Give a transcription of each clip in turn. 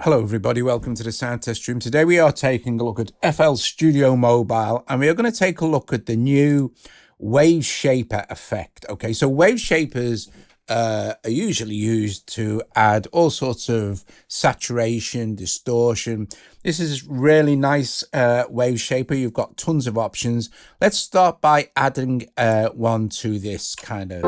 Hello everybody, welcome to the sound test room. Today we are taking a look at FL Studio Mobile and we are going to take a look at the new Waveshaper effect. Okay, so Waveshapers are usually used to add all sorts of saturation, distortion. This is really nice Waveshaper. You've got tons of options. Let's start by adding one to this kind of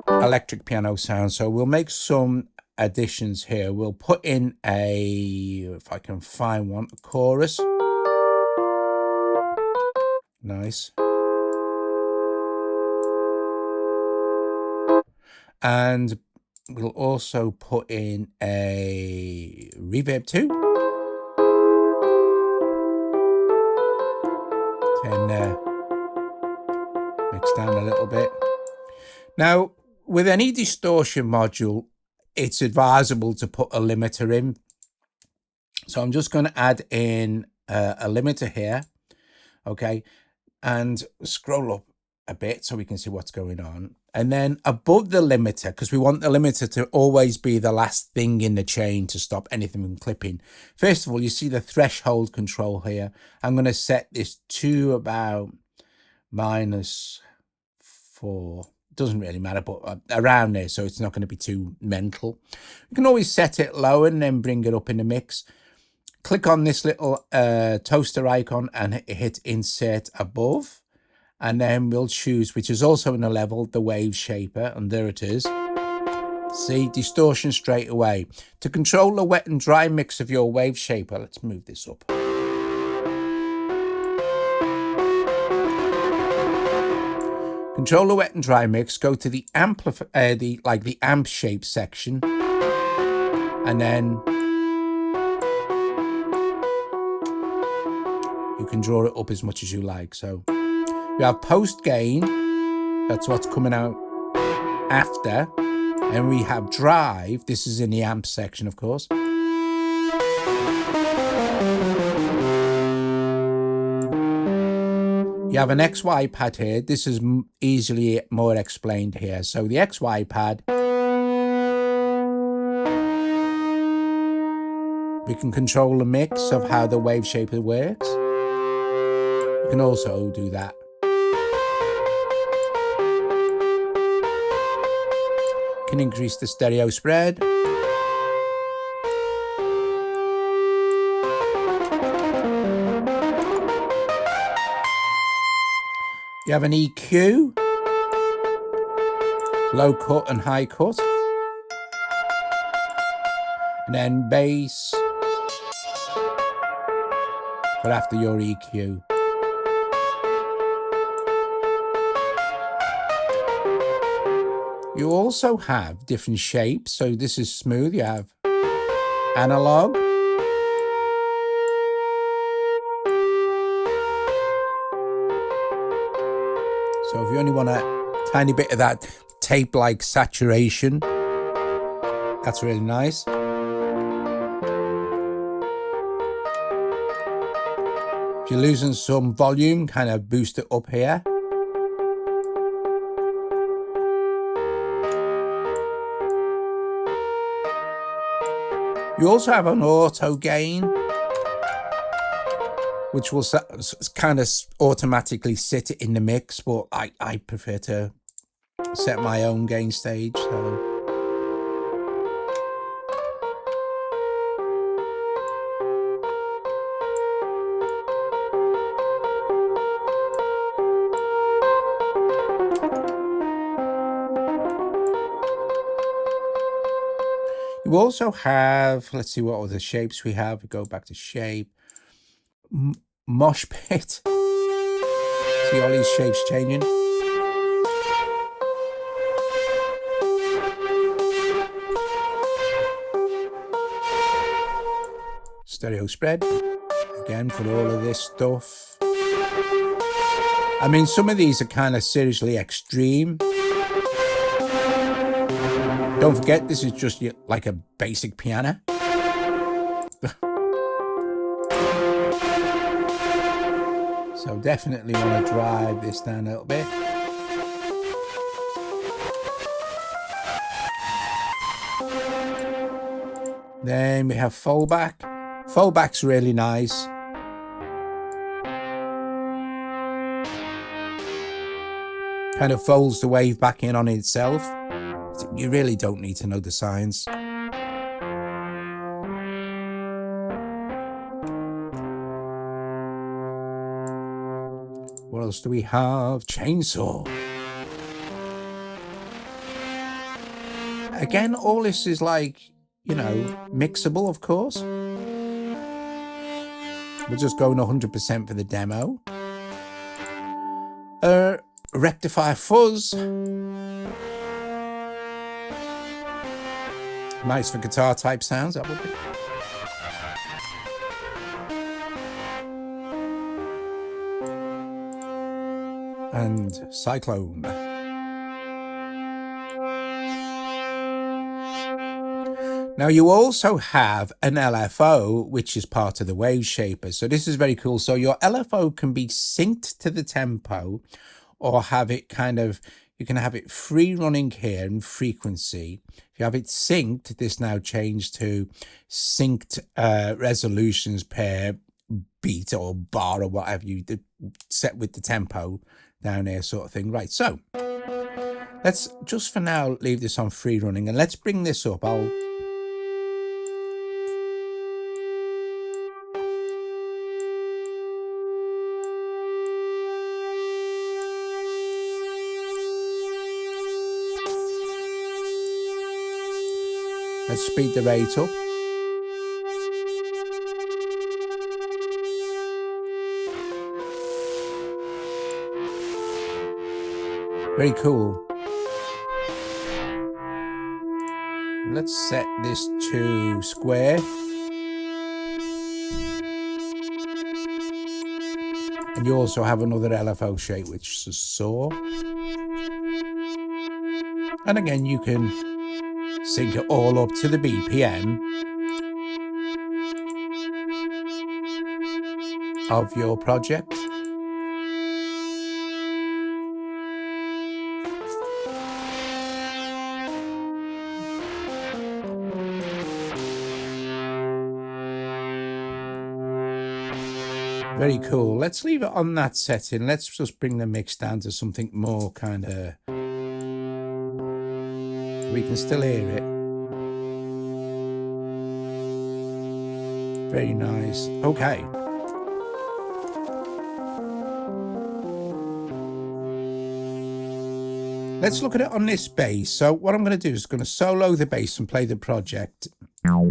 electric piano sound. So we'll make some additions here. We'll put in if I can find one, a chorus. Nice. And we'll also put in a reverb too. Then mix down a little bit. Now, with any distortion module, it's advisable to put a limiter in. So I'm just going to add in a limiter here. Okay. And scroll up a bit so we can see what's going on. And then above the limiter, because we want the limiter to always be the last thing in the chain to stop anything from clipping. First of all, you see the threshold control here. I'm going to set this to about -4. Doesn't really matter, but around there, so it's not going to be too mental. You can always set it lower and then bring it up in the mix. Click on this little toaster icon and hit insert above, and then we'll choose, which is also in a level, the Waveshaper, and there it is. See, distortion straight away. To control the wet and dry mix of your Waveshaper, let's move this up. Control the wet and dry mix, go to the amp shape section, and then you can draw it up as much as you like. So you have post gain, that's what's coming out after, and we have drive, this is in the amp section of course. You have an XY pad here. This is easily more explained here. So the XY pad, we can control the mix of how the Waveshaper works. You can also do that. You can increase the stereo spread. You have an EQ, low cut and high cut, and then bass for after your EQ. You also have different shapes. So this is smooth. You have analog. So if you only want a tiny bit of that tape-like saturation, that's really nice. If you're losing some volume, kind of boost it up here. You also have an auto gain, which will kind of automatically sit it in the mix, but I prefer to set my own gain stage. So you also have, let's see what other shapes we have. We go back to shape. Mosh pit. See all these shapes changing. Stereo spread. Again, for all of this stuff. I mean, some of these are kind of seriously extreme. Don't forget, this is just like a basic piano. So definitely want to drive this down a little bit. Then we have foldback. Foldback's really nice. Kind of folds the wave back in on itself. You really don't need to know the science. What else do we have? Chainsaw. Again, all this is like, you know, mixable, of course. We're just going 100% for the demo. Rectifier fuzz. Nice for guitar type sounds, that would be. And cyclone. Now you also have an LFO, which is part of the Waveshaper. So this is very cool. So your LFO can be synced to the tempo, or have it kind of, you can have it free running here in frequency. If you have it synced, this now changed to synced resolutions per beat or bar or whatever you did, set with the tempo down here sort of thing. Right, so let's just for now leave this on free running and let's bring this up. Let's speed the rate up. Very cool. Let's set this to square. And you also have another LFO shape, which is saw. And again, you can sync it all up to the BPM of your project. Very cool. Let's leave it on that setting. Let's just bring the mix down to something more kind of, we can still hear it. Very nice. Okay. Let's look at it on this bass. So what I'm going to do is going to solo the bass and play the project. And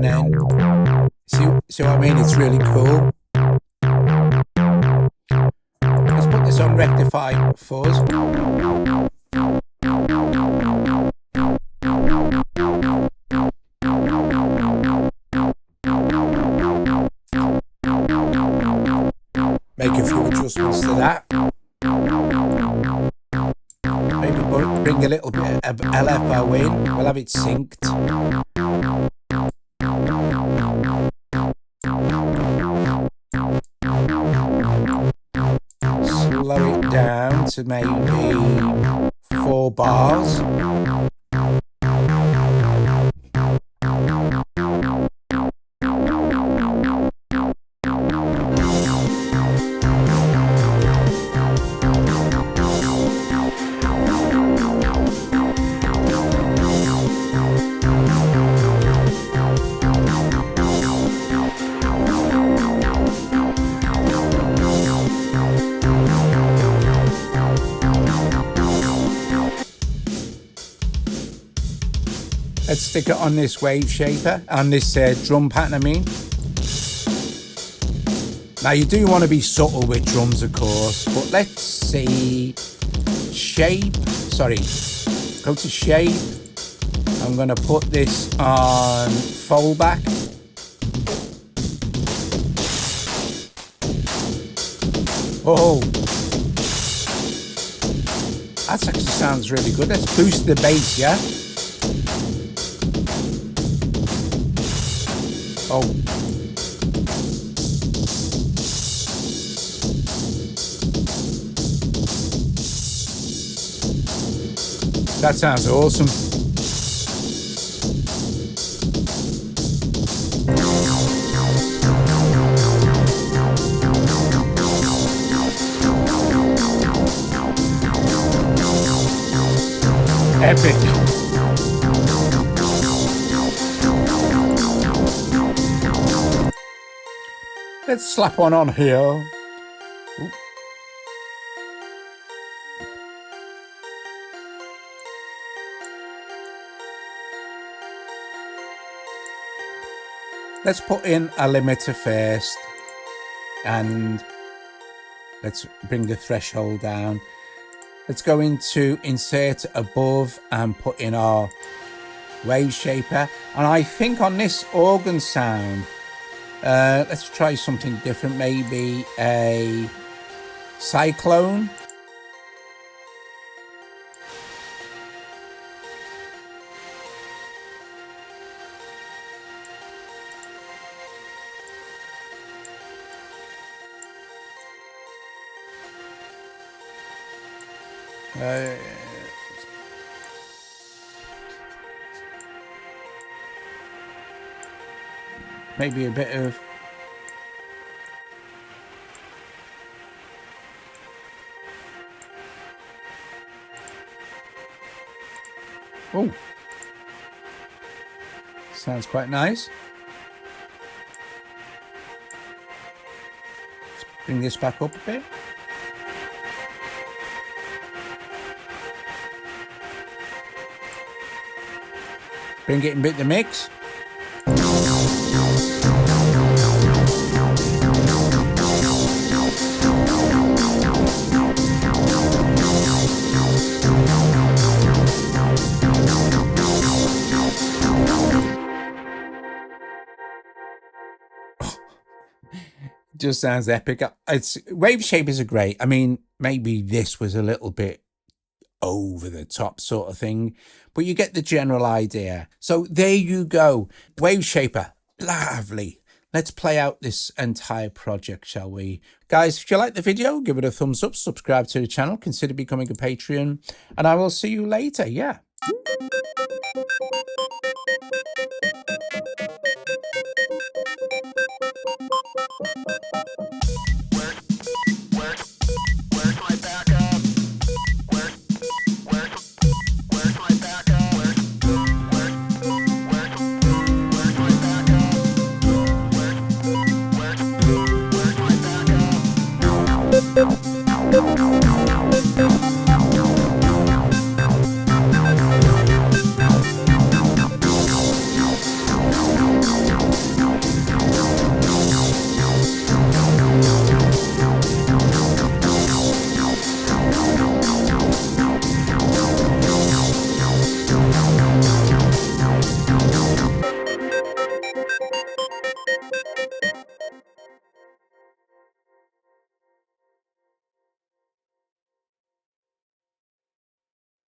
then, see what I mean? It's really cool. Let's put this on rectify fuzz. Make a few adjustments to that. Maybe bring a little bit of LFO in. We'll have it synced. Slow it down to maybe 4 bars. Let's stick it on this Waveshaper, on this drum pattern, I mean. Now you do want to be subtle with drums, of course, but let's see, shape, sorry, go to shape. I'm going to put this on foldback. Oh, that actually sounds really good. Let's boost the bass, yeah? Oh. That sounds awesome. Epic. Let's slap one on here. Ooh. Let's put in a limiter first, and let's bring the threshold down. Let's go into insert above and put in our Waveshaper. And I think on this organ sound, let's try something different, maybe a cyclone. Maybe a bit of oh, sounds quite nice. Let's bring this back up a bit. Bring it in bit the mix. Just sounds epic. It's Waveshapers are great. I mean, maybe this was a little bit over the top sort of thing, but you get the general idea. So there you go. Waveshaper, lovely. Let's play out this entire project, shall we? Guys, if you like the video, give it a thumbs up, subscribe to the channel, consider becoming a Patreon, and I will see you later. Yeah.